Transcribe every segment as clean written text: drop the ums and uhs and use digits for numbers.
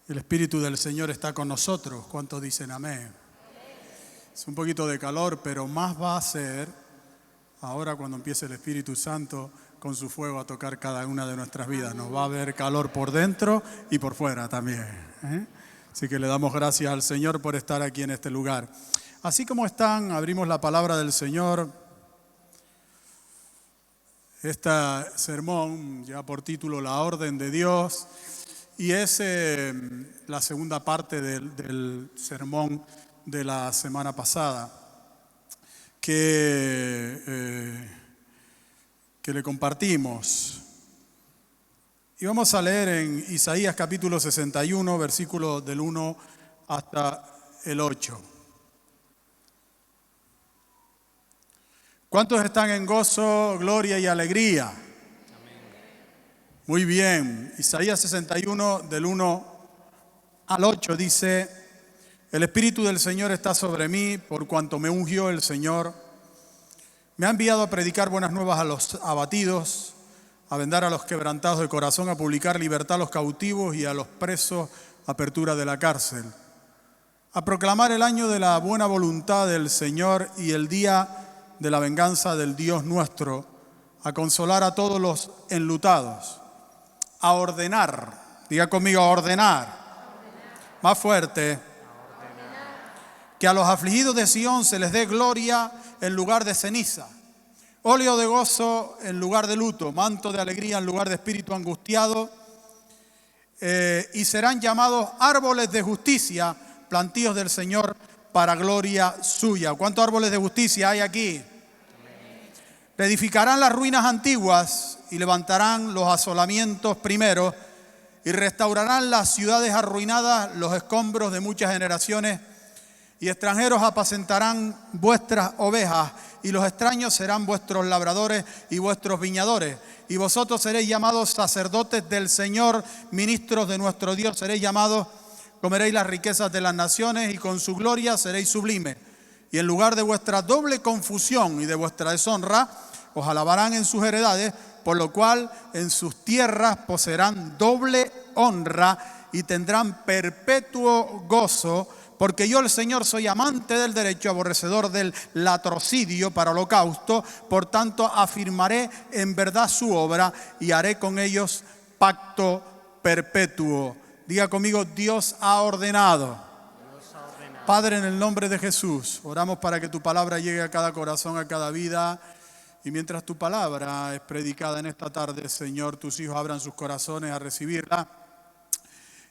El Espíritu del Señor está con nosotros. ¿Cuántos dicen amén? Es un poquito de calor, pero más va a ser ahora cuando empiece el Espíritu Santo con su fuego a tocar cada una de nuestras vidas. Nos va a haber calor por dentro y por fuera también, ¿eh? Así que le damos gracias al Señor por estar aquí en este lugar. Así como están, abrimos la palabra del Señor. Este sermón lleva por título La Orden de Dios y es la segunda parte del sermón de la semana pasada que le compartimos. Y vamos a leer en Isaías capítulo 61, versículos del 1 hasta el 8. ¿Cuántos están en gozo, gloria y alegría? Amén. Muy bien. Isaías 61, del 1 al 8 dice: El Espíritu del Señor está sobre mí, por cuanto me ungió el Señor. Me ha enviado a predicar buenas nuevas a los abatidos, a vendar a los quebrantados de corazón, a publicar libertad a los cautivos y a los presos apertura de la cárcel, a proclamar el año de la buena voluntad del Señor y el día de la venganza del Dios nuestro, a consolar a todos los enlutados, a ordenar, diga conmigo, a ordenar, más fuerte, que a los afligidos de Sión se les dé gloria en lugar de ceniza, óleo de gozo en lugar de luto, manto de alegría en lugar de espíritu angustiado, y serán llamados árboles de justicia, plantíos del Señor para gloria suya. ¿Cuántos árboles de justicia hay aquí? Reedificarán las ruinas antiguas y levantarán los asolamientos primeros y restaurarán las ciudades arruinadas, los escombros de muchas generaciones, y extranjeros apacentarán vuestras ovejas y los extraños serán vuestros labradores y vuestros viñadores. Y vosotros seréis llamados sacerdotes del Señor, ministros de nuestro Dios seréis llamados. Comeréis las riquezas de las naciones y con su gloria seréis sublimes. Y en lugar de vuestra doble confusión y de vuestra deshonra, os alabarán en sus heredades, por lo cual en sus tierras poseerán doble honra y tendrán perpetuo gozo, porque yo el Señor soy amante del derecho, aborrecedor del latrocidio para holocausto, por tanto afirmaré en verdad su obra y haré con ellos pacto perpetuo. Diga conmigo, Dios ha ordenado. Padre, en el nombre de Jesús, oramos para que tu palabra llegue a cada corazón, a cada vida. Y mientras tu palabra es predicada en esta tarde, Señor, tus hijos abran sus corazones a recibirla.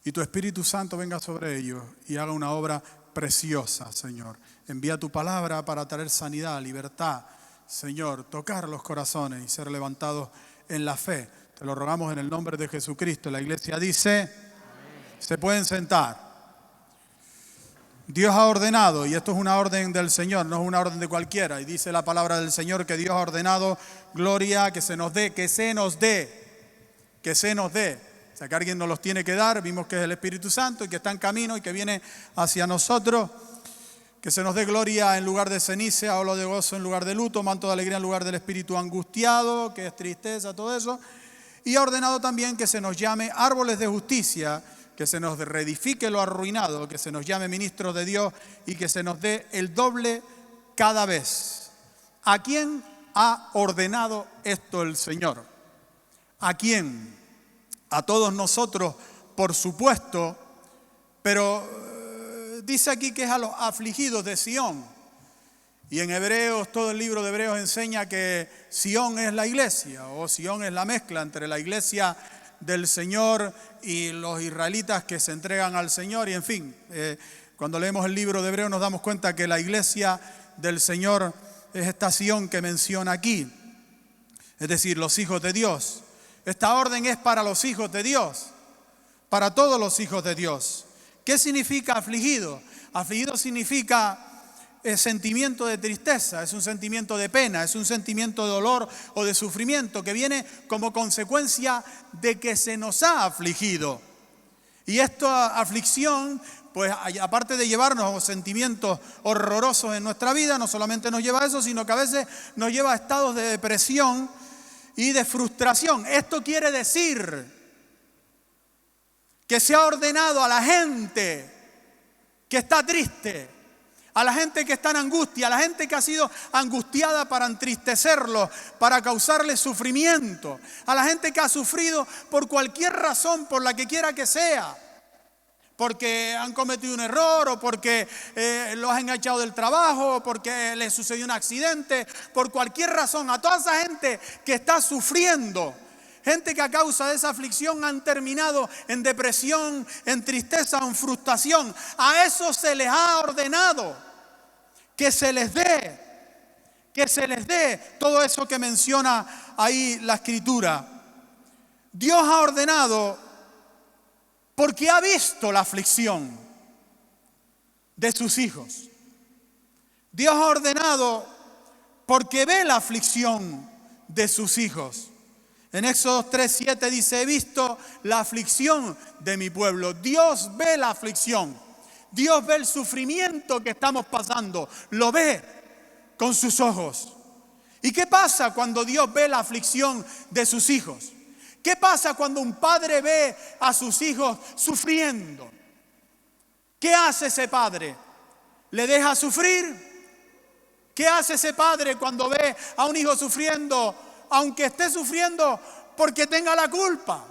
Y tu Espíritu Santo venga sobre ellos y haga una obra preciosa, Señor. Envía tu palabra para traer sanidad, libertad, Señor, tocar los corazones y ser levantados en la fe. Te lo rogamos en el nombre de Jesucristo. La iglesia dice, amén. Se pueden sentar. Dios ha ordenado, y esto es una orden del Señor, no es una orden de cualquiera. Y dice la palabra del Señor que Dios ha ordenado, gloria, que se nos dé, que se nos dé, que se nos dé. O sea, que alguien nos los tiene que dar, vimos que es el Espíritu Santo y que está en camino y que viene hacia nosotros. Que se nos dé gloria en lugar de ceniza, óleo de gozo en lugar de luto, manto de alegría en lugar del espíritu angustiado, que es tristeza, todo eso. Y ha ordenado también que se nos llame árboles de justicia, que se nos reedifique lo arruinado, que se nos llame ministros de Dios y que se nos dé el doble cada vez. ¿A quién ha ordenado esto el Señor? ¿A quién? A todos nosotros, por supuesto, pero dice aquí que es a los afligidos de Sión. Y en Hebreos, todo el libro de Hebreos enseña que Sión es la iglesia, o Sión es la mezcla entre la iglesia del Señor y los israelitas que se entregan al Señor. Y en fin, cuando leemos el libro de Hebreos nos damos cuenta que la iglesia del Señor es esta Sión que menciona aquí, es decir, los hijos de Dios. Esta orden es para los hijos de Dios, para todos los hijos de Dios. ¿Qué significa afligido? Afligido significa sentimiento de tristeza, es un sentimiento de pena, es un sentimiento de dolor o de sufrimiento que viene como consecuencia de que se nos ha afligido. Y esta aflicción, pues aparte de llevarnos sentimientos horrorosos en nuestra vida, no solamente nos lleva a eso, sino que a veces nos lleva a estados de depresión y de frustración. Esto quiere decir que se ha ordenado a la gente que está triste, a la gente que está en angustia, a la gente que ha sido angustiada para entristecerlo, para causarle sufrimiento, a la gente que ha sufrido por cualquier razón, por la que quiera que sea, porque han cometido un error, o porque los han echado del trabajo, o porque les sucedió un accidente, por cualquier razón, a toda esa gente que está sufriendo. Gente que a causa de esa aflicción han terminado en depresión, en tristeza, en frustración. A eso se les ha ordenado que se les dé todo eso que menciona ahí la Escritura. Dios ha ordenado porque ha visto la aflicción de sus hijos. Dios ha ordenado porque ve la aflicción de sus hijos. En Éxodo 3:7 dice: he visto la aflicción de mi pueblo. Dios ve la aflicción. Dios ve el sufrimiento que estamos pasando. Lo ve con sus ojos. ¿Y qué pasa cuando Dios ve la aflicción de sus hijos? ¿Qué pasa cuando un padre ve a sus hijos sufriendo? ¿Qué hace ese padre? ¿Le deja sufrir? ¿Qué hace ese padre cuando ve a un hijo sufriendo? Aunque esté sufriendo porque tenga la culpa,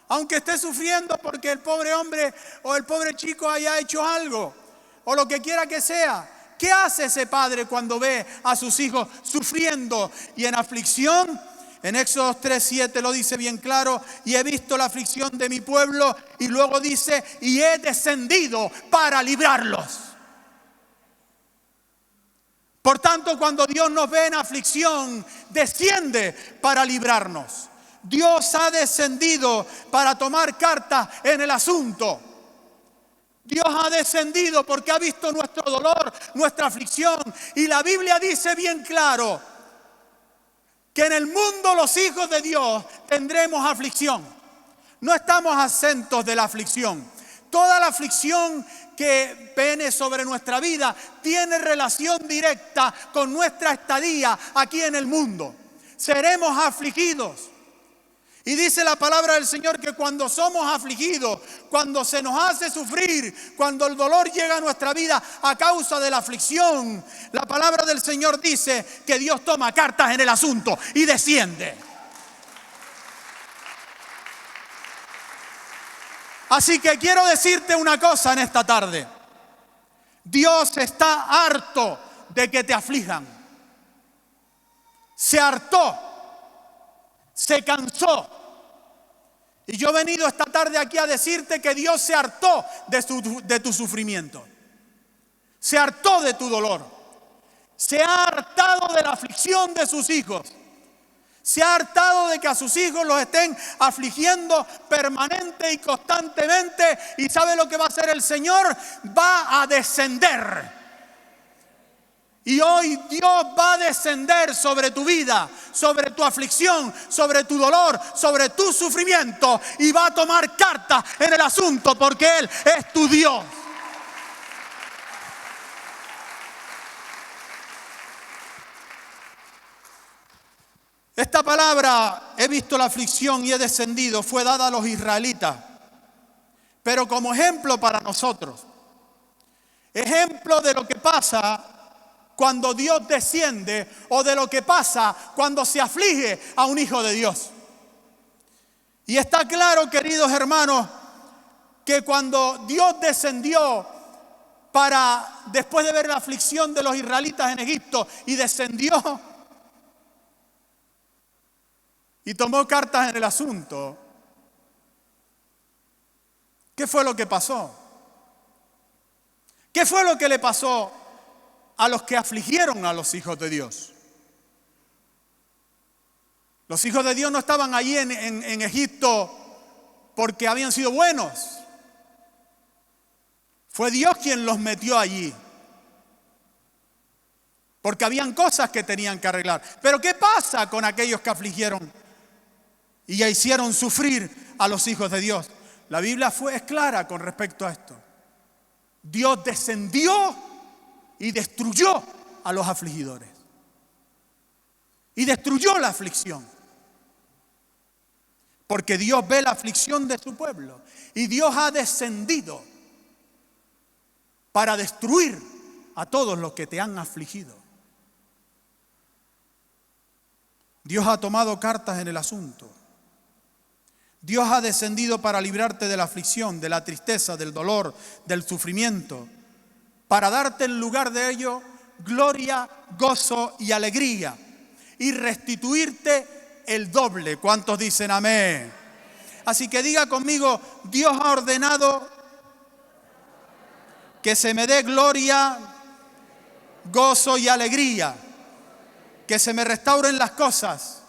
aunque esté sufriendo porque el pobre hombre o el pobre chico haya hecho algo, o lo que quiera que sea. ¿Qué hace ese padre cuando ve a sus hijos sufriendo y en aflicción? En Éxodo 3:7 lo dice bien claro: y he visto la aflicción de mi pueblo, y luego dice: y he descendido para librarlos. Por tanto, cuando Dios nos ve en aflicción, desciende para librarnos. Dios ha descendido para tomar cartas en el asunto. Dios ha descendido porque ha visto nuestro dolor, nuestra aflicción. Y la Biblia dice bien claro que en el mundo los hijos de Dios tendremos aflicción. No estamos exentos de la aflicción. Toda la aflicción que viene sobre nuestra vida tiene relación directa con nuestra estadía aquí en el mundo. Seremos afligidos. Y dice la palabra del Señor que cuando somos afligidos, cuando se nos hace sufrir, cuando el dolor llega a nuestra vida a causa de la aflicción, la palabra del Señor dice que Dios toma cartas en el asunto y desciende. Así que quiero decirte una cosa en esta tarde. Dios está harto de que te aflijan. Se hartó, se cansó. Y yo he venido esta tarde aquí a decirte que Dios se hartó de tu sufrimiento. Se hartó de tu dolor. Se ha hartado de la aflicción de sus hijos. Se ha hartado de que a sus hijos los estén afligiendo permanente y constantemente. ¿Y sabe lo que va a hacer el Señor? Va a descender. Y hoy Dios va a descender sobre tu vida, sobre tu aflicción, sobre tu dolor, sobre tu sufrimiento. Y va a tomar cartas en el asunto porque Él es tu Dios. Esta palabra, he visto la aflicción y he descendido, fue dada a los israelitas, pero como ejemplo para nosotros. Ejemplo de lo que pasa cuando Dios desciende o de lo que pasa cuando se aflige a un hijo de Dios. Y está claro, queridos hermanos, que cuando Dios descendió después de ver la aflicción de los israelitas en Egipto y descendió y tomó cartas en el asunto, ¿qué fue lo que pasó? ¿Qué fue lo que le pasó a los que afligieron a los hijos de Dios? Los hijos de Dios no estaban allí en Egipto porque habían sido buenos. Fue Dios quien los metió allí, porque habían cosas que tenían que arreglar. Pero ¿qué pasa con aquellos que afligieron y ya hicieron sufrir a los hijos de Dios? La Biblia es clara con respecto a esto. Dios descendió y destruyó a los afligidores. Y destruyó la aflicción. Porque Dios ve la aflicción de su pueblo. Y Dios ha descendido para destruir a todos los que te han afligido. Dios ha tomado cartas en el asunto. Dios ha descendido para librarte de la aflicción, de la tristeza, del dolor, del sufrimiento, para darte en lugar de ello gloria, gozo y alegría, y restituirte el doble. ¿Cuántos dicen amén? Así que diga conmigo: Dios ha ordenado que se me dé gloria, gozo y alegría, que se me restauren las cosas,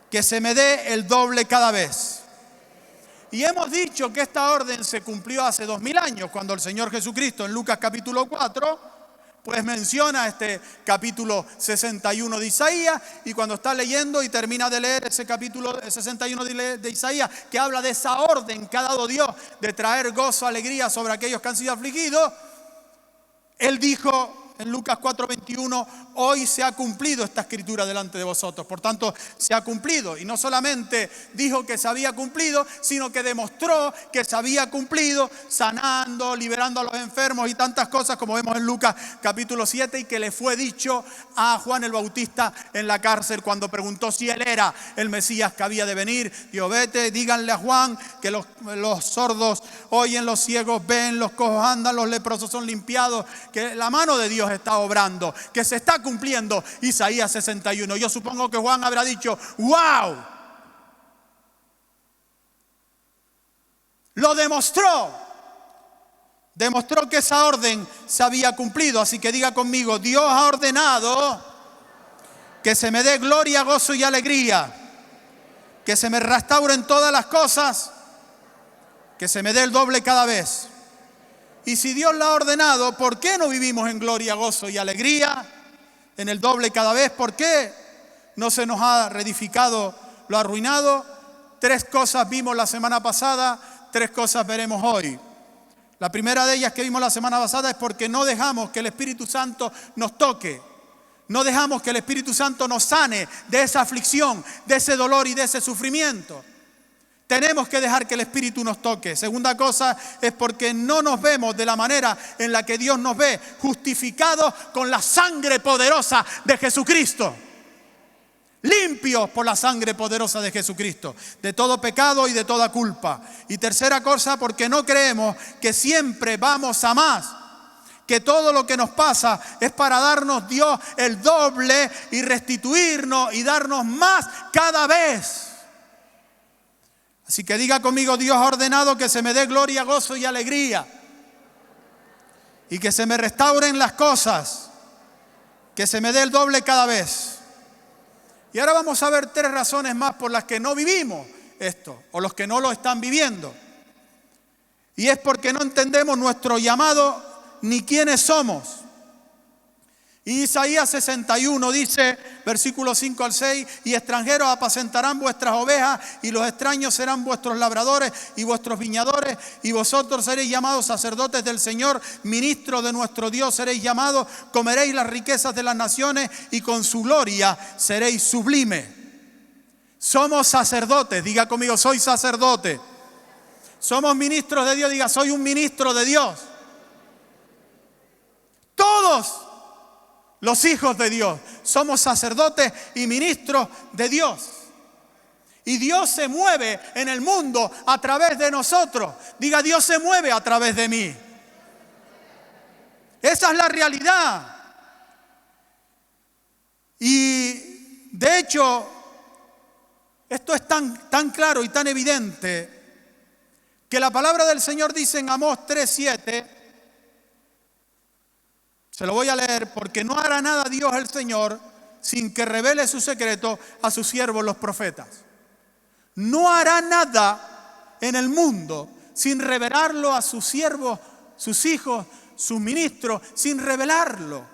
que se me dé el doble cada vez. Y hemos dicho que esta orden se cumplió hace 2000 años, cuando el Señor Jesucristo en Lucas capítulo 4, pues menciona este capítulo 61 de Isaías, y cuando está leyendo y termina de leer ese capítulo 61 de Isaías, que habla de esa orden que ha dado Dios de traer gozo, alegría sobre aquellos que han sido afligidos, Él dijo en Lucas 4:21, hoy se ha cumplido esta escritura delante de vosotros. Por tanto, se ha cumplido. Y no solamente dijo que se había cumplido, sino que demostró que se había cumplido, sanando, liberando a los enfermos y tantas cosas, como vemos en Lucas capítulo 7, y que le fue dicho a Juan el Bautista en la cárcel cuando preguntó si él era el Mesías que había de venir. Dijo: vete, díganle a Juan que los sordos oyen, los ciegos ven, los cojos andan, los leprosos son limpiados, que la mano de Dios está obrando, que se está cumpliendo Isaías 61. Yo supongo que Juan habrá dicho: ¡wow! Lo demostró que esa orden se había cumplido. Así que diga conmigo: Dios ha ordenado que se me dé gloria, gozo y alegría, que se me restauren todas las cosas, que se me dé el doble cada vez. Y si Dios lo ha ordenado, ¿por qué no vivimos en gloria, gozo y alegría, en el doble cada vez? ¿Por qué no se nos ha reedificado lo arruinado? 3 cosas vimos la semana pasada, 3 cosas veremos hoy. La primera de ellas que vimos la semana pasada es porque no dejamos que el Espíritu Santo nos toque. No dejamos que el Espíritu Santo nos sane de esa aflicción, de ese dolor y de ese sufrimiento. Tenemos que dejar que el Espíritu nos toque. Segunda cosa es porque no nos vemos de la manera en la que Dios nos ve, justificados con la sangre poderosa de Jesucristo. Limpios por la sangre poderosa de Jesucristo, de todo pecado y de toda culpa. Y tercera cosa, porque no creemos que siempre vamos a más, que todo lo que nos pasa es para darnos Dios el doble y restituirnos y darnos más cada vez. Así que diga conmigo: Dios ha ordenado que se me dé gloria, gozo y alegría, y que se me restauren las cosas, que se me dé el doble cada vez. Y ahora vamos a ver 3 razones más por las que no vivimos esto, o los que no lo están viviendo. Y es porque no entendemos nuestro llamado ni quiénes somos. Y Isaías 61 dice, versículos 5 al 6, y extranjeros apacentarán vuestras ovejas, y los extraños serán vuestros labradores y vuestros viñadores, y vosotros seréis llamados sacerdotes del Señor, ministros de nuestro Dios seréis llamados, comeréis las riquezas de las naciones, y con su gloria seréis sublimes. Somos sacerdotes, diga conmigo: soy sacerdote. Somos ministros de Dios, diga: soy un ministro de Dios. Todos los hijos de Dios somos sacerdotes y ministros de Dios. Y Dios se mueve en el mundo a través de nosotros. Diga: Dios se mueve a través de mí. Esa es la realidad. Y de hecho, esto es tan claro y tan evidente que la palabra del Señor dice en Amós 3:7. Se lo voy a leer: porque no hará nada Dios el Señor sin que revele su secreto a sus siervos los profetas. No hará nada en el mundo sin revelarlo a sus siervos, sus hijos, sus ministros, sin revelarlo.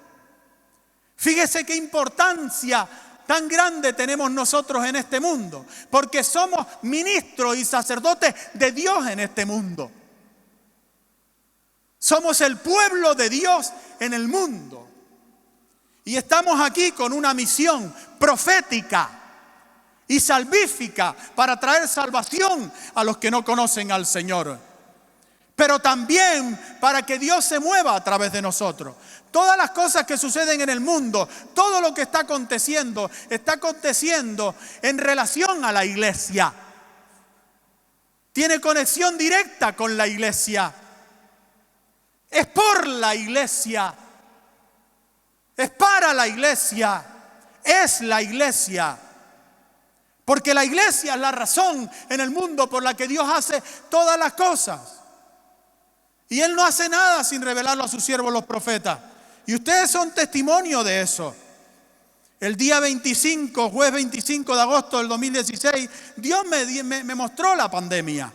Fíjese qué importancia tan grande tenemos nosotros en este mundo, porque somos ministros y sacerdotes de Dios en este mundo. Somos el pueblo de Dios en el mundo. Y estamos aquí con una misión profética. y salvífica para traer salvación a los que no conocen al Señor. Pero también para que Dios se mueva a través de nosotros. Todas las cosas que suceden en el mundo, todo lo que está aconteciendo en relación a la iglesia. Tiene conexión directa con la iglesia. Es por la iglesia. Es para la iglesia. Es la iglesia. Porque la iglesia es la razón en el mundo por la que Dios hace todas las cosas. Y Él no hace nada sin revelarlo a sus siervos los profetas. Y ustedes son testimonio de eso. El día 25, jueves 25 de agosto del 2016, Dios me mostró la pandemia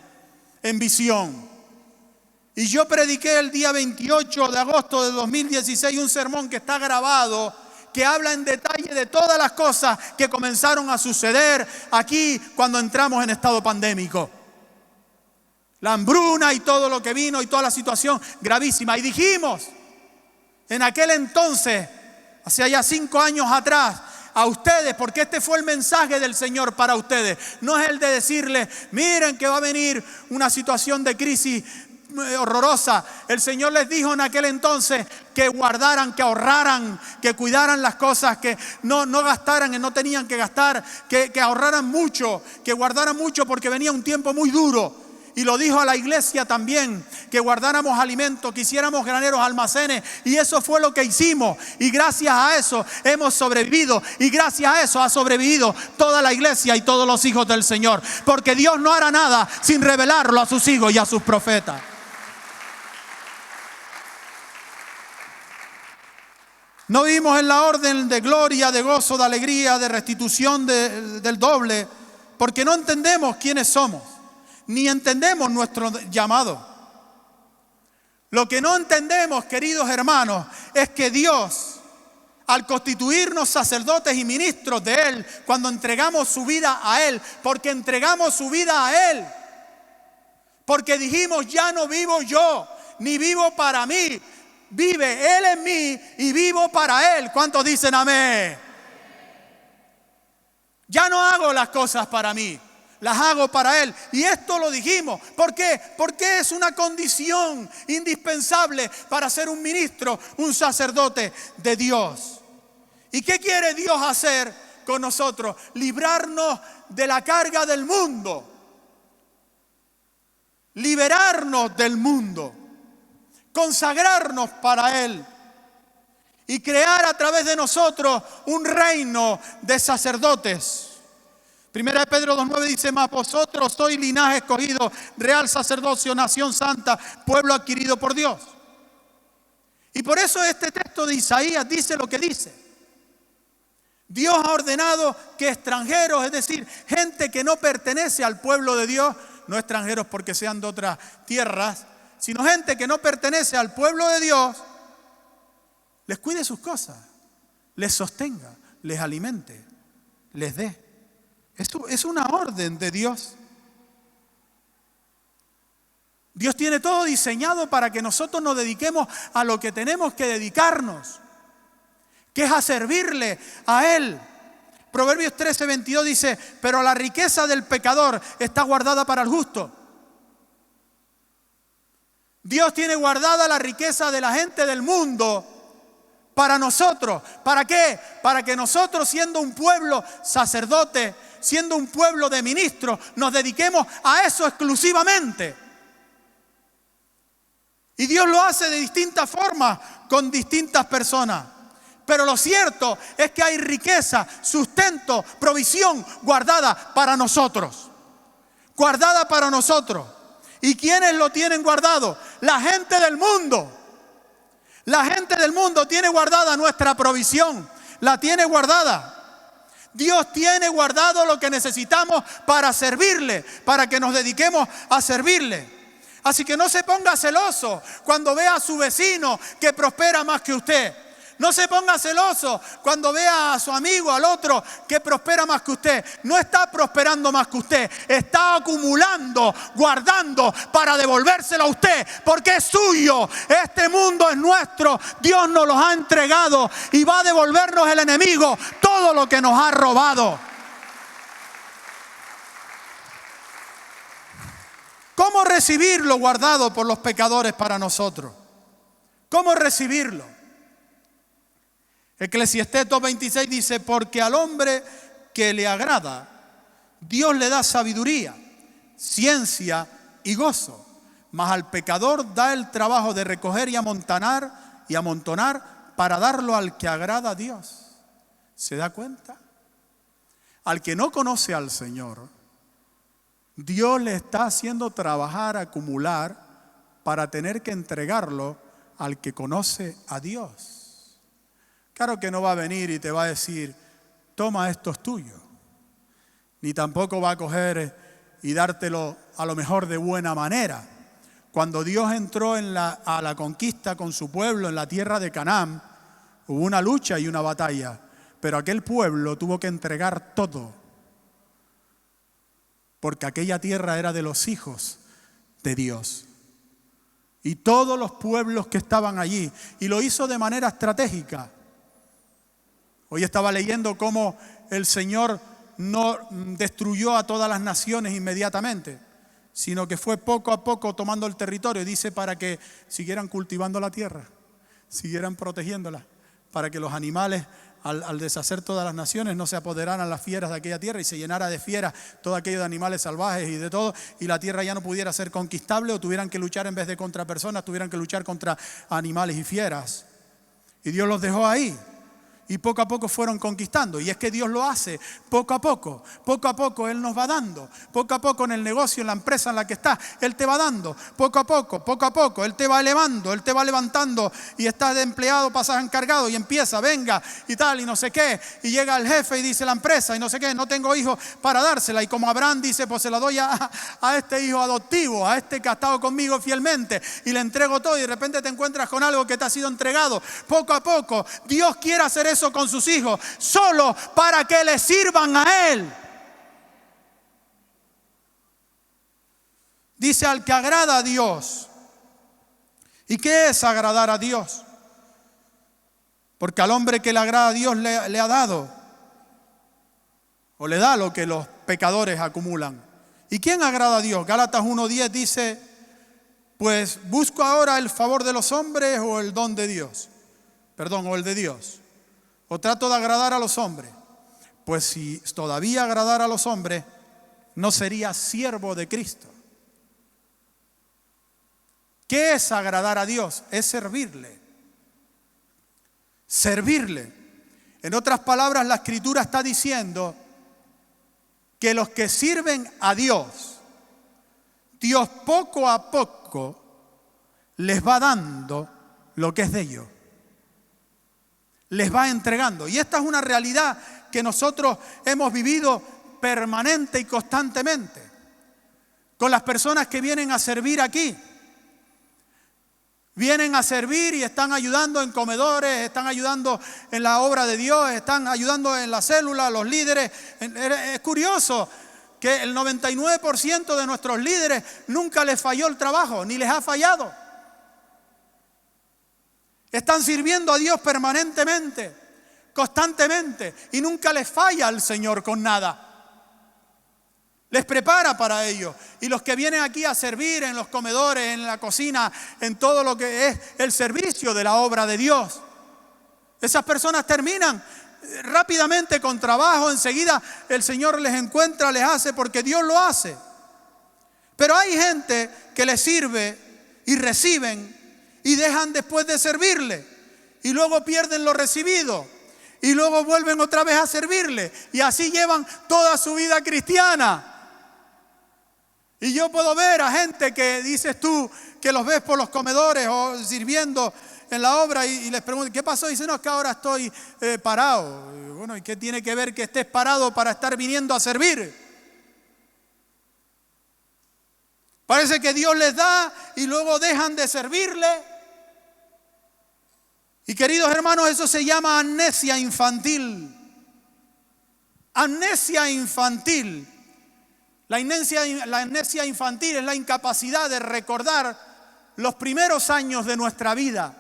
en visión. Y yo prediqué el día 28 de agosto de 2016 un sermón que está grabado, que habla en detalle de todas las cosas que comenzaron a suceder aquí cuando entramos en estado pandémico. La hambruna y todo lo que vino y toda la situación gravísima. Y dijimos en aquel entonces, hace ya 5 años atrás, a ustedes, porque este fue el mensaje del Señor para ustedes. No es el de decirles, miren que va a venir una situación de crisis horrorosa. El Señor les dijo en aquel entonces que guardaran, que ahorraran, que cuidaran las cosas, que no gastaran, que no tenían que gastar, que ahorraran mucho, que guardaran mucho porque venía un tiempo muy duro. Y lo dijo a la iglesia también, que guardáramos alimentos, que hiciéramos graneros, almacenes. Y eso fue lo que hicimos. Y gracias a eso hemos sobrevivido. Y gracias a eso ha sobrevivido toda la iglesia y todos los hijos del Señor. Porque Dios no hará nada sin revelarlo a sus hijos y a sus profetas. No vivimos en la orden de gloria, de gozo, de alegría, de restitución del doble. Porque no entendemos quiénes somos. Ni entendemos nuestro llamado. Lo que no entendemos, queridos hermanos, es que Dios, al constituirnos sacerdotes y ministros de Él, cuando entregamos su vida a Él, porque entregamos su vida a Él, porque dijimos, ya no vivo yo, ni vivo para mí, vive Él en mí y vivo para Él. ¿Cuántos dicen amén? Ya no hago las cosas para mí, las hago para Él. Y esto lo dijimos. ¿Por qué? Porque es una condición indispensable para ser un ministro, un sacerdote de Dios. ¿Y qué quiere Dios hacer con nosotros? Librarnos de la carga del mundo. Liberarnos del mundo. Consagrarnos para Él. Y crear a través de nosotros un reino de sacerdotes. Primera de Pedro 2:9 dice, mas vosotros sois linaje escogido, real sacerdocio, nación santa, pueblo adquirido por Dios. Y por eso este texto de Isaías dice lo que dice. Dios ha ordenado que extranjeros, es decir, gente que no pertenece al pueblo de Dios, no extranjeros porque sean de otras tierras, sino gente que no pertenece al pueblo de Dios, les cuide sus cosas, les sostenga, les alimente, les dé. Esto es una orden de Dios. Dios tiene todo diseñado para que nosotros nos dediquemos a lo que tenemos que dedicarnos, que es a servirle a Él. Proverbios 13:22 dice, pero la riqueza del pecador está guardada para el justo. Dios tiene guardada la riqueza de la gente del mundo para nosotros. ¿Para qué? Para que nosotros, siendo un pueblo sacerdote, siendo un pueblo de ministros, nos dediquemos a eso exclusivamente. Y Dios lo hace de distintas formas, con distintas personas. Pero lo cierto es que hay riqueza, sustento, provisión guardada para nosotros. Guardada para nosotros. ¿Y quiénes lo tienen guardado? La gente del mundo. La gente del mundo tiene guardada nuestra provisión. La tiene guardada. Dios tiene guardado lo que necesitamos para servirle, para que nos dediquemos a servirle. Así que no se ponga celoso cuando vea a su vecino que prospera más que usted. No se ponga celoso cuando vea a su amigo, al otro, que prospera más que usted. No está prosperando más que usted. Está acumulando, guardando para devolvérselo a usted, porque es suyo. Este mundo es nuestro. Dios nos los ha entregado y va a devolvernos el enemigo todo lo que nos ha robado. ¿Cómo recibir lo guardado por los pecadores para nosotros? ¿Cómo recibirlo? Eclesiastés 2:26 dice, porque al hombre que le agrada, Dios le da sabiduría, ciencia y gozo, mas al pecador da el trabajo de recoger y amontonar para darlo al que agrada a Dios. ¿Se da cuenta? Al que no conoce al Señor, Dios le está haciendo trabajar, acumular, para tener que entregarlo al que conoce a Dios. Claro que no va a venir y te va a decir, toma, esto es tuyo. Ni tampoco va a coger y dártelo a lo mejor de buena manera. Cuando Dios entró a la conquista con su pueblo en la tierra de Canaán, hubo una lucha y una batalla, pero aquel pueblo tuvo que entregar todo, porque aquella tierra era de los hijos de Dios. Y todos los pueblos que estaban allí, y lo hizo de manera estratégica. Hoy estaba leyendo cómo el Señor no destruyó a todas las naciones inmediatamente, sino que fue poco a poco tomando el territorio, dice, para que siguieran cultivando la tierra, siguieran protegiéndola, para que los animales, al deshacer todas las naciones, no se apoderaran las fieras de aquella tierra y se llenara de fieras todo aquello de animales salvajes y de todo, y la tierra ya no pudiera ser conquistable, o tuvieran que luchar en vez de contra personas, tuvieran que luchar contra animales y fieras. Y Dios los dejó ahí. Y poco a poco fueron conquistando. Y es que Dios lo hace poco a poco Él nos va dando. Poco a poco en el negocio, en la empresa en la que está, Él te va dando. Poco a poco, Él te va elevando, Él te va levantando. Y estás de empleado, pasas a encargado y empieza, venga y tal y no sé qué. Y llega el jefe y dice la empresa y no sé qué, no tengo hijos para dársela. Y como Abraham dice, pues se la doy a este hijo adoptivo, a este que ha estado conmigo fielmente. Y le entrego todo y de repente te encuentras con algo que te ha sido entregado. Poco a poco, Dios quiere hacer eso con sus hijos, solo para que le sirvan a Él. Dice al que agrada a Dios. ¿Y qué es agradar a Dios? Porque al hombre que le agrada a Dios le ha dado, o le da lo que los pecadores acumulan. ¿Y quién agrada a Dios? Gálatas 1:10 dice, pues busco ahora el favor de los hombres o el don de Dios. O el de Dios. ¿O trato de agradar a los hombres? Pues si todavía agradara a los hombres, no sería siervo de Cristo. ¿Qué es agradar a Dios? Es servirle. Servirle. En otras palabras, la Escritura está diciendo que los que sirven a Dios, Dios poco a poco les va dando lo que es de ellos. Les va entregando. Y esta es una realidad que nosotros hemos vivido permanente y constantemente con las personas que vienen a servir aquí. Vienen a servir y están ayudando en comedores, están ayudando en la obra de Dios, están ayudando en la célula, los líderes. Es curioso que el 99% de nuestros líderes nunca les falló el trabajo, ni les ha fallado. Están sirviendo a Dios permanentemente, constantemente, y nunca les falla al Señor con nada. Les prepara para ello. Y los que vienen aquí a servir en los comedores, en la cocina, en todo lo que es el servicio de la obra de Dios, esas personas terminan rápidamente con trabajo. Enseguida el Señor les encuentra, les hace, porque Dios lo hace. Pero hay gente que le sirve y reciben y dejan después de servirle, y luego pierden lo recibido, y luego vuelven otra vez a servirle, y así llevan toda su vida cristiana. Y yo puedo ver a gente que dices tú, que los ves por los comedores o sirviendo en la obra, y les pregunto, ¿qué pasó? Y dicen, no, es que ahora estoy parado. Y bueno, ¿y qué tiene que ver que estés parado para estar viniendo a servir? Parece que Dios les da y luego dejan de servirle. Y queridos hermanos, eso se llama amnesia infantil. Amnesia infantil. La amnesia infantil es la incapacidad de recordar los primeros años de nuestra vida.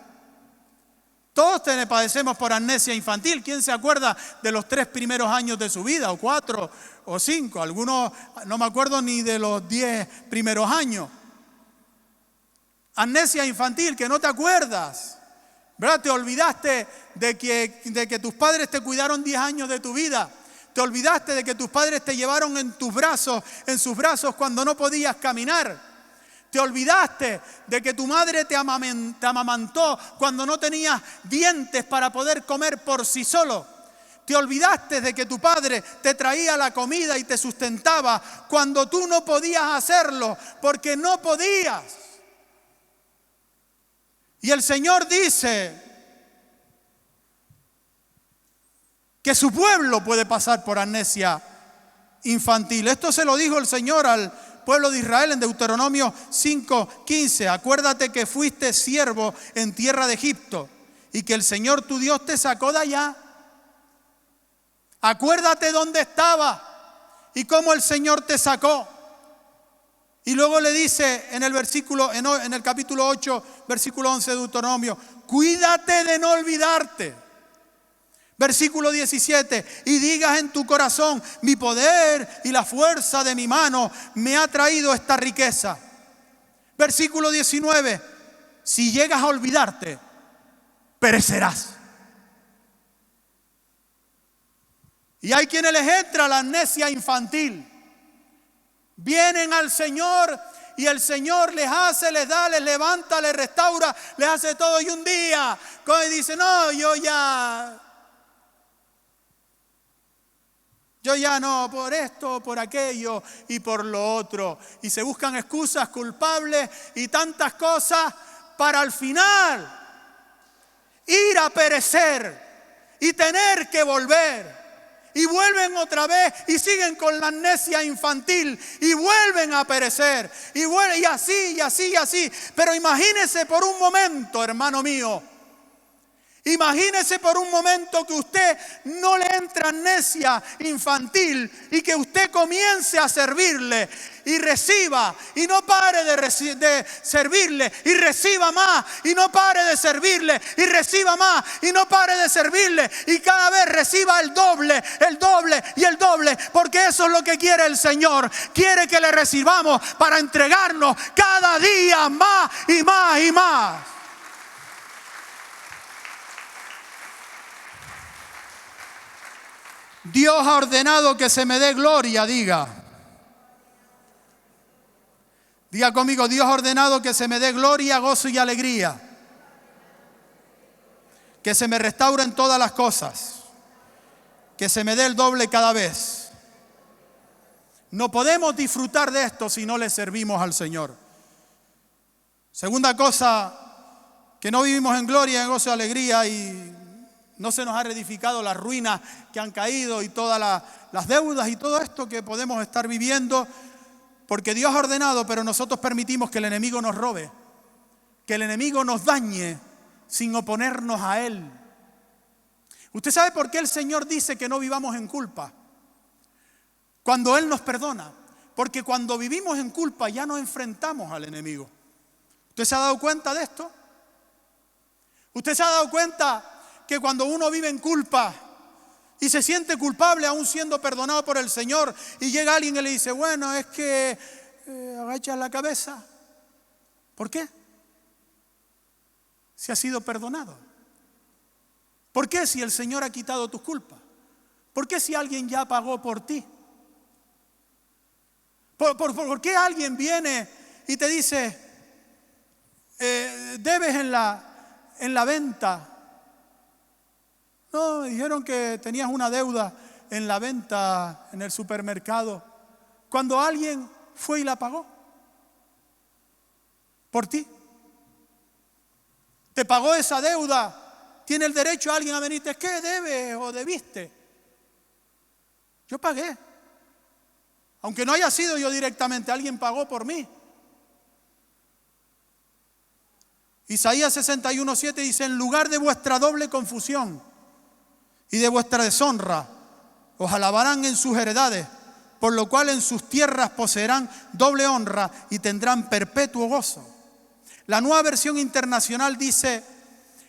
Todos padecemos por amnesia infantil. ¿Quién se acuerda de los 3 primeros años de su vida? O 4 o 5. Algunos no me acuerdo ni de los 10 primeros años. Amnesia infantil, que no te acuerdas, ¿verdad? Te olvidaste de que tus padres te cuidaron 10 años de tu vida. Te olvidaste de que tus padres te llevaron en sus brazos cuando no podías caminar. Te olvidaste de que tu madre te amamantó cuando no tenías dientes para poder comer por sí solo. Te olvidaste de que tu padre te traía la comida y te sustentaba cuando tú no podías hacerlo, porque no podías. Y el Señor dice que su pueblo puede pasar por amnesia infantil. Esto se lo dijo el Señor al pueblo de Israel en Deuteronomio 5:15. Acuérdate que fuiste siervo en tierra de Egipto y que el Señor tu Dios te sacó de allá. Acuérdate dónde estaba y cómo el Señor te sacó. Y luego le dice en el capítulo 8, versículo 11 de Deuteronomio, cuídate de no olvidarte. Versículo 17, y digas en tu corazón, mi poder y la fuerza de mi mano me ha traído esta riqueza. Versículo 19, si llegas a olvidarte, perecerás. Y hay quienes les entra la amnesia infantil. Vienen al Señor y el Señor les hace, les da, les levanta, les restaura, les hace todo. Y un día, como dice, no, yo ya no, por esto, por aquello y por lo otro. Y se buscan excusas, culpables y tantas cosas para al final ir a perecer y tener que volver. Y vuelven otra vez y siguen con la amnesia infantil y vuelven a perecer. Y así. Pero imagínese por un momento, hermano mío. Imagínese por un momento que usted no le entra amnesia infantil y que usted comience a servirle y reciba y no pare de servirle y reciba más y no pare de servirle y reciba más y no pare de servirle y cada vez reciba el doble y el doble, porque eso es lo que quiere el Señor. Quiere que le recibamos para entregarnos cada día más y más y más. Dios ha ordenado que se me dé gloria, diga. Diga conmigo, Dios ha ordenado que se me dé gloria, gozo y alegría. Que se me restauren todas las cosas. Que se me dé el doble cada vez. No podemos disfrutar de esto si no le servimos al Señor. Segunda cosa, que no vivimos en gloria, en gozo y alegría y no se nos ha reedificado las ruinas que han caído y todas las deudas y todo esto que podemos estar viviendo, porque Dios ha ordenado, pero nosotros permitimos que el enemigo nos robe, que el enemigo nos dañe sin oponernos a Él. ¿Usted sabe por qué el Señor dice que no vivamos en culpa? Cuando Él nos perdona, porque cuando vivimos en culpa ya no enfrentamos al enemigo. ¿Usted se ha dado cuenta de esto? ¿Usted se ha dado cuenta que cuando uno vive en culpa y se siente culpable aún siendo perdonado por el Señor y llega alguien y le dice, bueno, es que agachas la cabeza? ¿Por qué? Si has sido perdonado. ¿Por qué si el Señor ha quitado tus culpas? ¿Por qué si alguien ya pagó por ti? ¿Por qué alguien viene y te dice, debes en la venta? No, me dijeron que tenías una deuda en la venta en el supermercado. Cuando alguien fue y la pagó por ti. Te pagó esa deuda. Tiene el derecho a alguien a venirte, ¿qué debes o debiste? Yo pagué. Aunque no haya sido yo directamente, alguien pagó por mí. Isaías 61:7 dice, en lugar de vuestra doble confusión y de vuestra deshonra, os alabarán en sus heredades, por lo cual en sus tierras poseerán doble honra y tendrán perpetuo gozo. La Nueva Versión Internacional dice,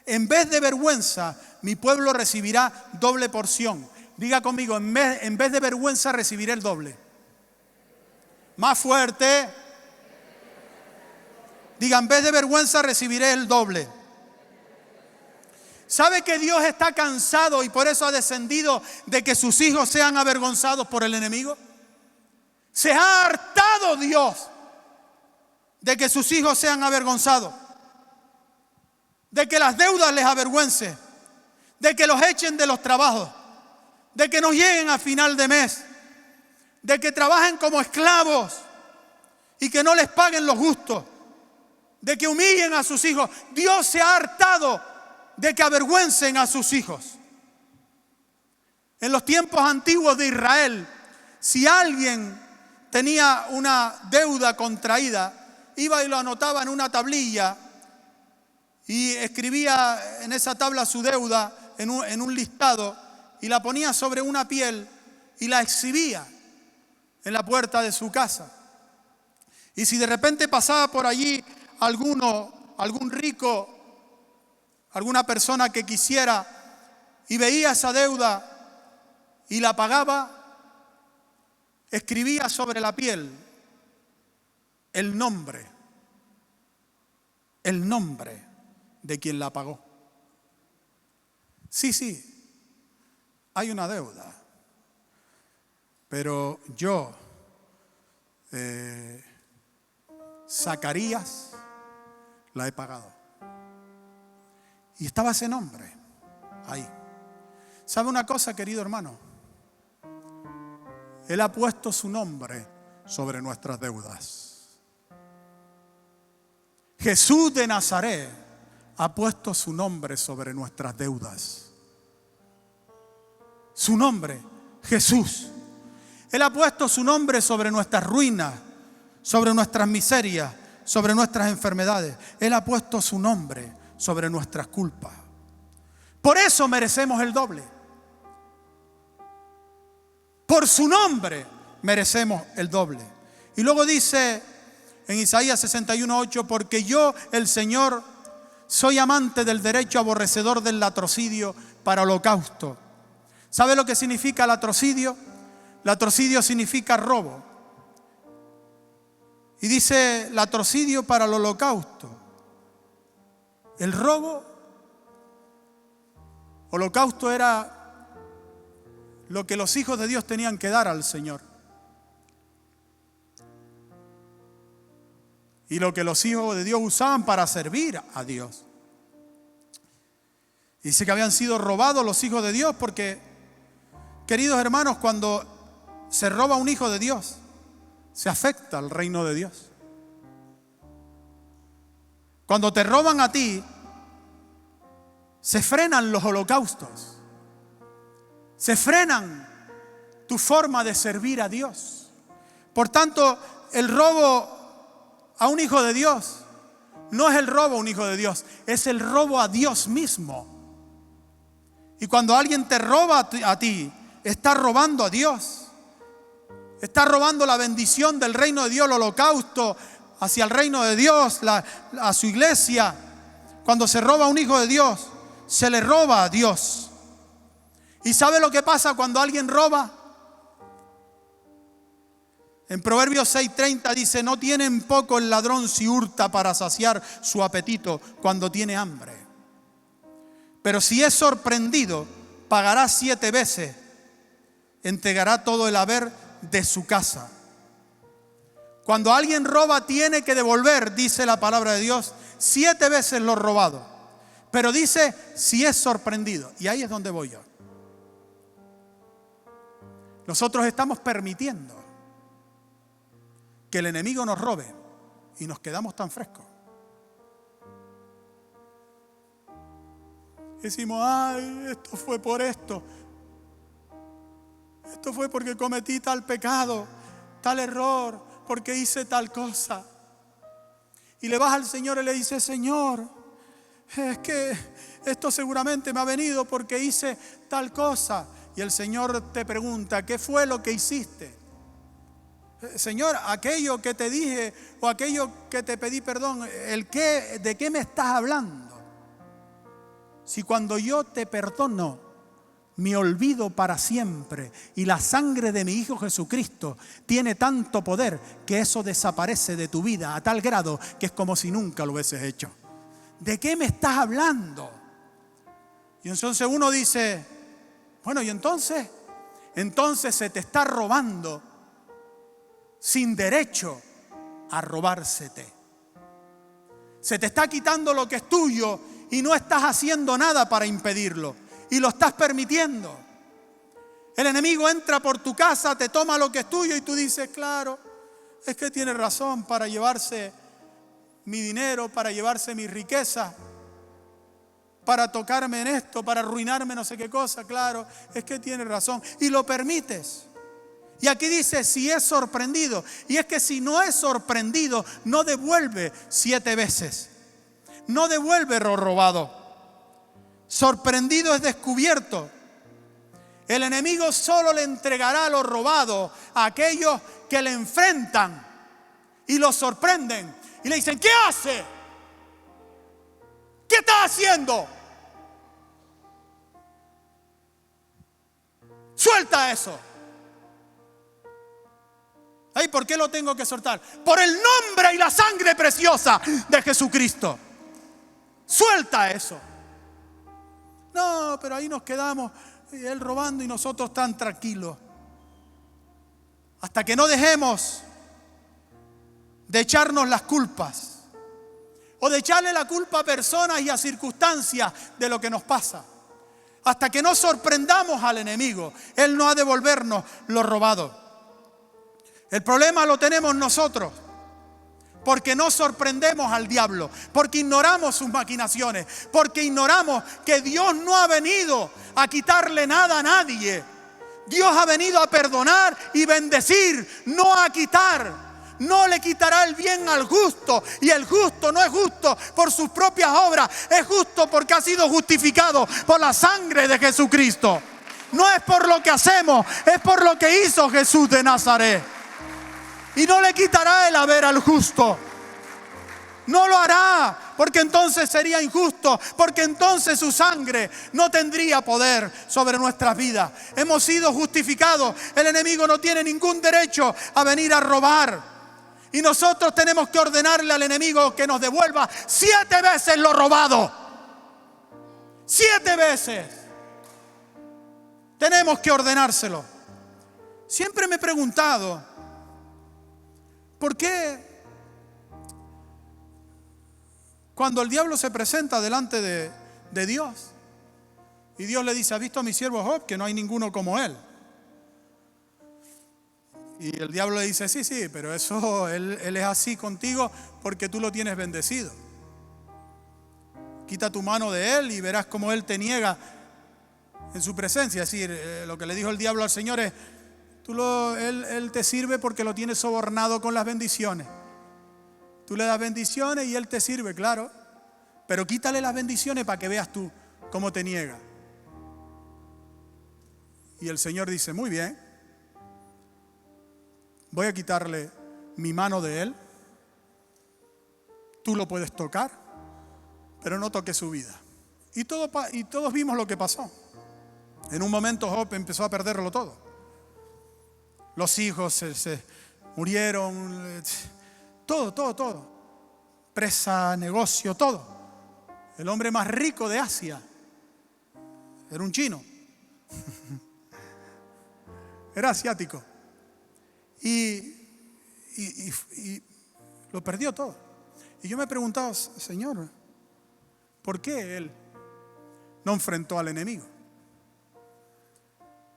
En vez de vergüenza, mi pueblo recibirá doble porción. Diga conmigo, en vez de vergüenza recibiré el doble. Más fuerte. Diga, en vez de vergüenza recibiré el doble. ¿Sabe que Dios está cansado y por eso ha descendido de que sus hijos sean avergonzados por el enemigo? Se ha hartado Dios de que sus hijos sean avergonzados, de que las deudas les avergüencen, de que los echen de los trabajos, de que no lleguen a final de mes, de que trabajen como esclavos y que no les paguen los gustos, de que humillen a sus hijos. Dios se ha hartado de que avergüencen a sus hijos. En los tiempos antiguos de Israel, si alguien tenía una deuda contraída, iba y lo anotaba en una tablilla y escribía en esa tabla su deuda en un listado y la ponía sobre una piel y la exhibía en la puerta de su casa. Y si de repente pasaba por allí algún rico, alguna persona que quisiera y veía esa deuda y la pagaba, escribía sobre la piel el nombre de quien la pagó. Sí, hay una deuda, pero yo, Zacarías, la he pagado. Y estaba ese nombre ahí. ¿Sabe una cosa, querido hermano? Él ha puesto su nombre sobre nuestras deudas. Jesús de Nazaret ha puesto su nombre sobre nuestras deudas. Su nombre, Jesús. Él ha puesto su nombre sobre nuestras ruinas, sobre nuestras miserias, sobre nuestras enfermedades. Él ha puesto su nombre sobre nuestras culpas. Por eso merecemos el doble. Por su nombre merecemos el doble. Y luego dice en Isaías 61:8, porque yo, el Señor, soy amante del derecho, aborrecedor del latrocidio para holocausto. ¿Sabe lo que significa latrocidio? Latrocidio significa robo. Y dice latrocidio para el holocausto. El robo, holocausto era lo que los hijos de Dios tenían que dar al Señor. Y lo que los hijos de Dios usaban para servir a Dios. Dice que habían sido robados los hijos de Dios porque, queridos hermanos, cuando se roba un hijo de Dios, se afecta al reino de Dios. Cuando te roban a ti, se frenan los holocaustos. Se frenan tu forma de servir a Dios. Por tanto, el robo a un hijo de Dios no es el robo a un hijo de Dios, es el robo a Dios mismo. Y cuando alguien te roba a ti, está robando a Dios. Está robando la bendición del reino de Dios, el holocausto hacia el reino de Dios, a su iglesia. Cuando se roba a un hijo de Dios, se le roba a Dios. ¿Y sabe lo que pasa cuando alguien roba? En Proverbios 6:30 dice, no tiene en poco el ladrón si hurta para saciar su apetito cuando tiene hambre. Pero si es sorprendido, pagará 7 veces, entregará todo el haber de su casa. Cuando alguien roba, tiene que devolver, dice la palabra de Dios, 7 veces lo robado. Pero dice, si es sorprendido. Y ahí es donde voy yo. Nosotros estamos permitiendo que el enemigo nos robe y nos quedamos tan frescos. Decimos, ay, esto fue por esto. Esto fue porque cometí tal pecado, tal error, porque hice tal cosa. Y le vas al Señor y le dices, Señor, es que esto seguramente me ha venido porque hice tal cosa. Y el Señor te pregunta, ¿qué fue lo que hiciste? Señor, aquello que te dije o aquello que te pedí perdón, ¿de qué me estás hablando? Si cuando yo te perdono, me olvido para siempre, y la sangre de mi Hijo Jesucristo tiene tanto poder que eso desaparece de tu vida a tal grado que es como si nunca lo hubieses hecho. ¿De qué me estás hablando? Y entonces uno dice, bueno, ¿y entonces? Entonces se te está robando sin derecho a robársete. Se te está quitando lo que es tuyo y no estás haciendo nada para impedirlo. Y lo estás permitiendo. El enemigo entra por tu casa, te toma lo que es tuyo y tú dices, claro, es que tiene razón, para llevarse mi dinero, para llevarse mi riqueza, para tocarme en esto, para arruinarme no sé qué cosa, claro, es que tiene razón. Y lo permites. Y aquí dice, si es sorprendido. Y es que si no es sorprendido, no devuelve 7 veces. No devuelve lo robado. Sorprendido es descubierto. El enemigo solo le entregará lo robado a aquellos que le enfrentan y lo sorprenden. Y le dicen, ¿qué hace? ¿Qué está haciendo? Suelta eso. Ay, ¿por qué lo tengo que soltar? Por el nombre y la sangre preciosa de Jesucristo. Suelta eso. No, pero ahí nos quedamos, él robando y nosotros tan tranquilos. Hasta que no dejemos de echarnos las culpas o de echarle la culpa a personas y a circunstancias de lo que nos pasa. Hasta que no sorprendamos al enemigo, él no ha de devolvernos lo robado. El problema lo tenemos nosotros. Porque no sorprendemos al diablo, porque ignoramos sus maquinaciones, porque ignoramos que Dios no ha venido a quitarle nada a nadie. Dios ha venido a perdonar y bendecir, no a quitar. No le quitará el bien al justo, y el justo no es justo por sus propias obras, es justo porque ha sido justificado por la sangre de Jesucristo. No es por lo que hacemos, es por lo que hizo Jesús de Nazaret. Y no le quitará el haber al justo. No lo hará, porque entonces sería injusto, porque entonces su sangre no tendría poder sobre nuestras vidas. Hemos sido justificados. El enemigo no tiene ningún derecho a venir a robar. Y nosotros tenemos que ordenarle al enemigo que nos devuelva 7 veces lo robado. 7 veces. Tenemos que ordenárselo. Siempre me he preguntado, ¿por qué cuando el diablo se presenta delante de Dios y Dios le dice, ¿has visto a mi siervo Job? Que no hay ninguno como él. Y el diablo le dice, sí, pero eso, él es así contigo porque tú lo tienes bendecido. Quita tu mano de él y verás cómo él te niega en su presencia. Es decir, lo que le dijo el diablo al Señor es, él te sirve porque lo tienes sobornado con las bendiciones. Tú le das bendiciones y él te sirve, claro. Pero quítale las bendiciones para que veas tú cómo te niega. Y el Señor dice, muy bien, voy a quitarle mi mano de él. Tú lo puedes tocar, pero no toques su vida. Y todos vimos lo que pasó. En un momento Job empezó a perderlo todo. Los hijos se murieron, todo. Presa, negocio, todo. El hombre más rico de Asia era un chino. Era asiático. Y lo perdió todo. Y yo me he preguntado, Señor, ¿por qué él no enfrentó al enemigo?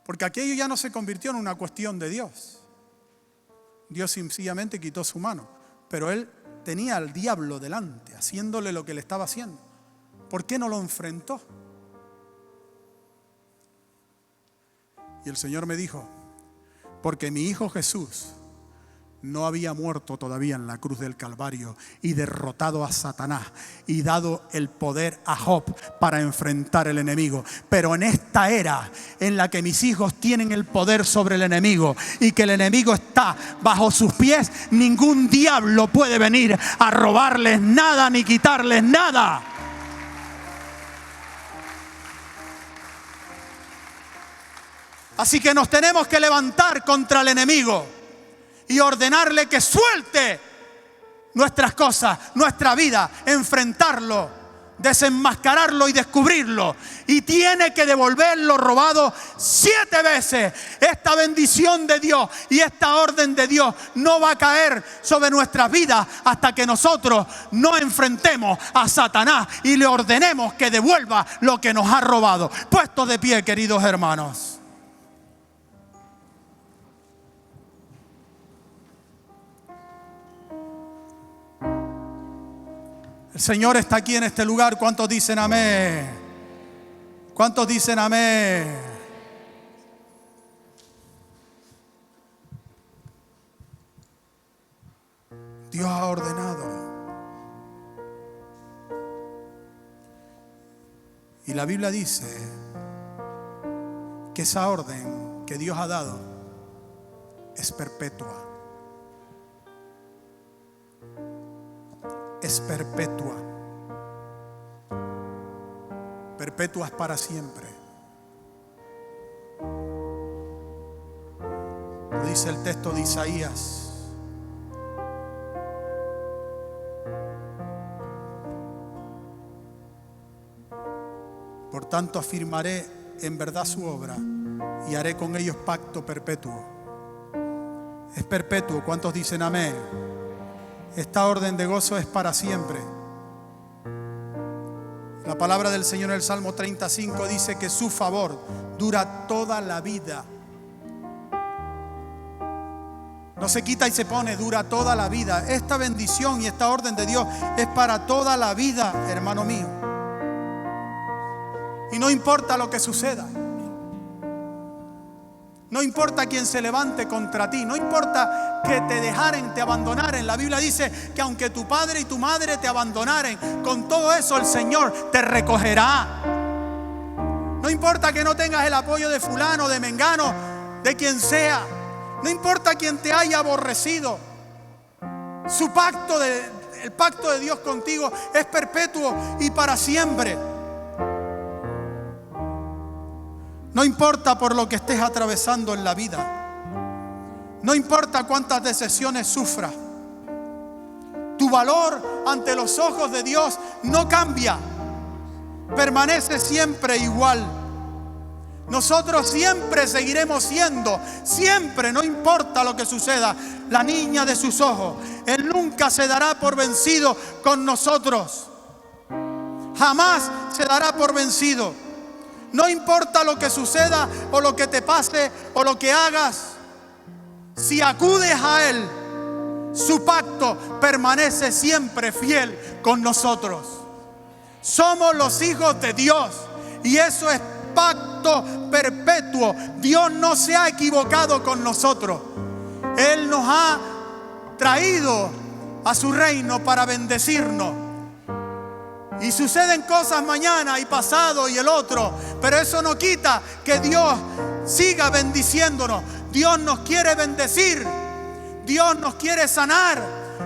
Porque aquello ya no se convirtió en una cuestión de Dios. Dios sencillamente quitó su mano. Pero él tenía al diablo delante, haciéndole lo que le estaba haciendo. ¿Por qué no lo enfrentó? Y el Señor me dijo, porque mi Hijo Jesús no había muerto todavía en la cruz del Calvario y derrotado a Satanás y dado el poder a Job para enfrentar el enemigo. Pero en esta era en la que mis hijos tienen el poder sobre el enemigo y que el enemigo está bajo sus pies, ningún diablo puede venir a robarles nada ni quitarles nada. Así que nos tenemos que levantar contra el enemigo y ordenarle que suelte nuestras cosas, nuestra vida, enfrentarlo, desenmascararlo y descubrirlo. Y tiene que devolver lo robado 7 veces. Esta bendición de Dios y esta orden de Dios no va a caer sobre nuestras vidas hasta que nosotros no enfrentemos a Satanás y le ordenemos que devuelva lo que nos ha robado. Puestos de pie, queridos hermanos. El Señor está aquí en este lugar. ¿Cuántos dicen amén? ¿Cuántos dicen amén? Dios ha ordenado. Y la Biblia dice que esa orden que Dios ha dado es perpetua. Es perpetua. Perpetua es para siempre. Lo dice el texto de Isaías. Por tanto afirmaré en verdad su obra y haré con ellos pacto perpetuo. Es perpetuo. ¿Cuántos dicen amén? Esta orden de gozo es para siempre. La palabra del Señor en el Salmo 35 dice que su favor dura toda la vida. No se quita y se pone, dura toda la vida. Esta bendición y esta orden de Dios es para toda la vida, hermano mío. Y no importa lo que suceda. No importa quién se levante contra ti. No importa que te dejaren, te abandonaren. La Biblia dice que aunque tu padre y tu madre te abandonaren, con todo eso el Señor te recogerá. No importa que no tengas el apoyo de fulano, de mengano, de quien sea. No importa quién te haya aborrecido. El pacto de Dios contigo es perpetuo y para siempre. No importa por lo que estés atravesando en la vida. No importa cuántas decepciones sufras. Tu valor ante los ojos de Dios no cambia. Permanece siempre igual. Nosotros siempre seguiremos siendo, siempre, no importa lo que suceda, la niña de sus ojos. Él nunca se dará por vencido con nosotros. Jamás se dará por vencido. No importa lo que suceda o lo que te pase o lo que hagas. Si acudes a Él, su pacto permanece siempre fiel con nosotros. Somos los hijos de Dios y eso es pacto perpetuo. Dios no se ha equivocado con nosotros. Él nos ha traído a su reino para bendecirnos. Y suceden cosas mañana y pasado y el otro, pero eso no quita que Dios siga bendiciéndonos. Dios nos quiere bendecir. Dios nos quiere sanar.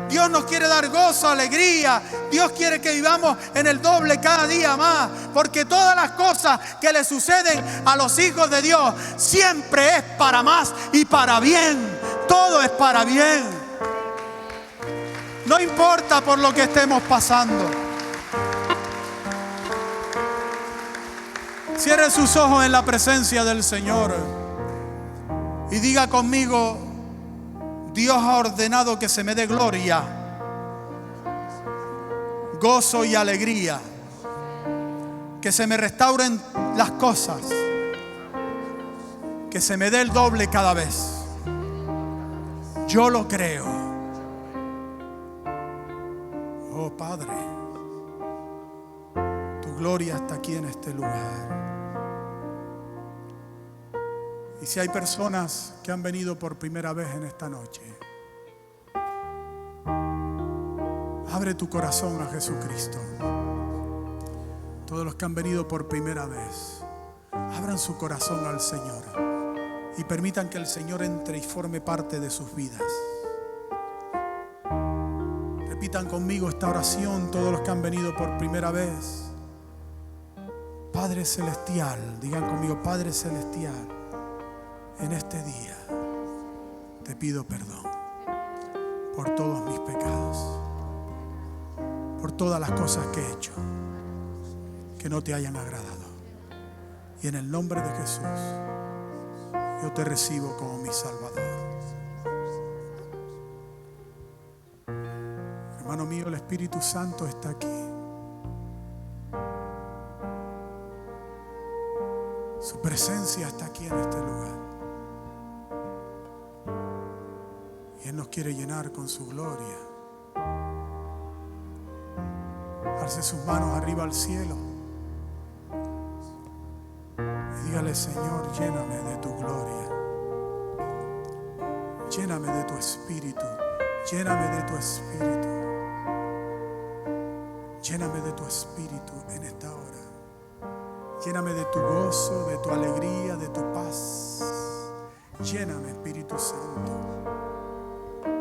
Dios nos quiere dar gozo, alegría. Dios quiere que vivamos en el doble cada día más. Porque todas las cosas que le suceden a los hijos de Dios siempre es para más y para bien. Todo es para bien. No importa por lo que estemos pasando. Cierre sus ojos en la presencia del Señor y diga conmigo: Dios ha ordenado que se me dé gloria, gozo y alegría, que se me restauren las cosas, que se me dé el doble cada vez. Yo lo creo. Oh Padre, tu gloria está aquí en este lugar. Y si hay personas que han venido por primera vez en esta noche, abre tu corazón a Jesucristo. Todos los que han venido por primera vez, abran su corazón al Señor y permitan que el Señor entre y forme parte de sus vidas. Repitan conmigo esta oración todos los que han venido por primera vez. Padre Celestial, digan conmigo: Padre Celestial, En este día te pido perdón por todos mis pecados, por todas las cosas que he hecho que no te hayan agradado. Y en el nombre de Jesús, yo te recibo como mi Salvador. Hermano mío, el Espíritu Santo está aquí. Su presencia está aquí en este lugar. Y Él nos quiere llenar con su gloria. Alce sus manos arriba al cielo y dígale: Señor, lléname de tu gloria. Lléname de tu espíritu. Lléname de tu espíritu. Lléname de tu espíritu en esta hora. Lléname de tu gozo, de tu alegría, de tu paz. Lléname, Espíritu Santo.